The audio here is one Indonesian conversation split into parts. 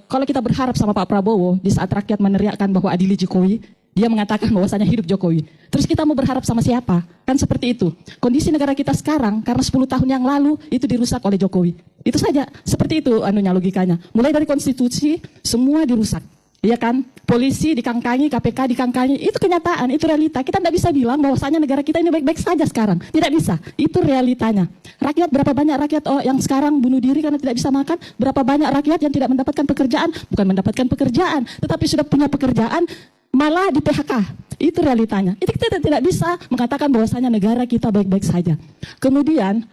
Kalau kita berharap sama Pak Prabowo di saat rakyat meneriakkan bahwa adili Jokowi, dia mengatakan bahwasanya hidup Jokowi. Terus kita mau berharap sama siapa? Kan seperti itu. Kondisi negara kita sekarang karena 10 tahun yang lalu itu dirusak oleh Jokowi. Itu saja. Seperti itu logikanya. Mulai dari konstitusi semua dirusak. Iya kan? Polisi dikangkangi, KPK dikangkangi. Itu kenyataan, itu realita. Kita tidak bisa bilang bahwasanya negara kita ini baik-baik saja sekarang. Tidak bisa. Itu realitanya. Rakyat, berapa banyak rakyat yang sekarang bunuh diri karena tidak bisa makan? Berapa banyak rakyat yang tidak mendapatkan pekerjaan? Bukan mendapatkan pekerjaan, tetapi sudah punya pekerjaan malah di PHK. Itu realitanya. Itu kita tidak bisa mengatakan bahwasanya negara kita baik-baik saja. Kemudian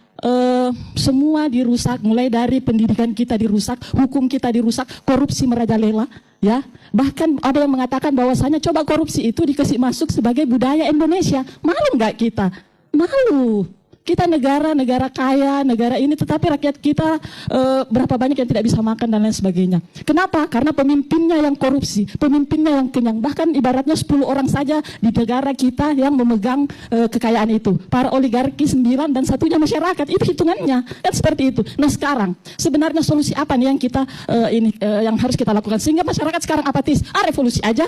semua dirusak, mulai dari pendidikan kita dirusak, hukum kita dirusak, korupsi merajalela, ya. Bahkan ada yang mengatakan bahwasanya coba korupsi itu dikasih masuk sebagai budaya Indonesia. Malu nggak kita? Malu. Kita negara kaya, negara ini, tetapi rakyat kita berapa banyak yang tidak bisa makan dan lain sebagainya. Kenapa? Karena pemimpinnya yang korupsi, pemimpinnya yang kenyang. Bahkan ibaratnya 10 orang saja di negara kita yang memegang kekayaan itu. Para oligarki 9 dan satunya masyarakat. Itu hitungannya. Kan seperti itu. Nah sekarang, sebenarnya solusi apa nih yang kita yang harus kita lakukan? Sehingga masyarakat sekarang apatis. Revolusi aja.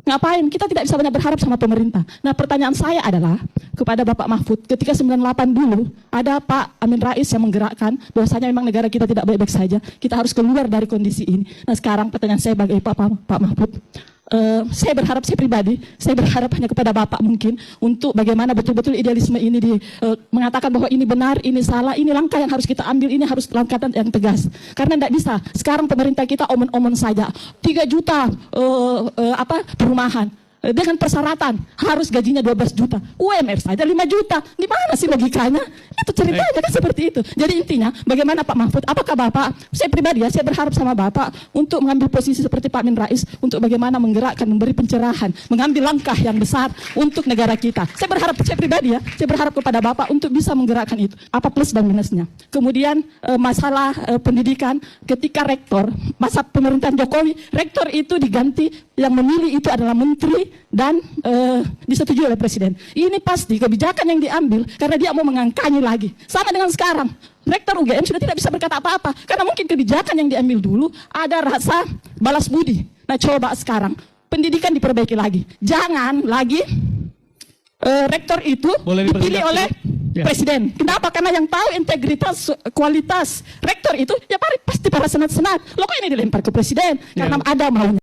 Ngapain? Kita tidak bisa banyak berharap sama pemerintah. Nah pertanyaan saya adalah kepada Bapak Mahfud, ketika 98 dulu ada Pak Amin Rais yang menggerakkan bahwasanya memang negara kita tidak baik-baik saja, kita harus keluar dari kondisi ini. Nah sekarang pertanyaan saya bagi Pak Mahfud, saya berharap, saya pribadi, saya berharap hanya kepada Bapak mungkin untuk bagaimana betul-betul idealisme ini mengatakan bahwa ini benar, ini salah, ini langkah yang harus kita ambil, ini harus langkah yang tegas. Karena tidak bisa, sekarang pemerintah kita omon-omon saja, 3 juta perumahan. Dengan persyaratan harus gajinya 12 juta, UMR saja 5 juta. Di mana sih logikanya? Itu ceritanya kan seperti itu. Jadi intinya bagaimana Pak Mahfud, apakah Bapak, saya pribadi ya, saya berharap sama Bapak untuk mengambil posisi seperti Pak Amin Rais untuk bagaimana menggerakkan, memberi pencerahan, mengambil langkah yang besar untuk negara kita. Saya berharap, saya pribadi ya, saya berharap kepada Bapak untuk bisa menggerakkan itu. Apa plus dan minusnya? Kemudian masalah pendidikan, ketika rektor, masa pemerintahan Jokowi, rektor itu diganti, yang memilih itu adalah menteri dan disetujui oleh presiden. Ini pasti kebijakan yang diambil karena dia mau mengangkangi lagi. Sama dengan sekarang, rektor UGM sudah tidak bisa berkata apa-apa karena mungkin kebijakan yang diambil dulu ada rasa balas budi. Nah coba sekarang pendidikan diperbaiki lagi. Jangan lagi rektor itu dipilih oleh presiden. Kenapa? Karena yang tahu integritas, kualitas rektor itu ya pasti para senat-senat. Loh kok ini dilempar ke presiden? Karena ada maunya.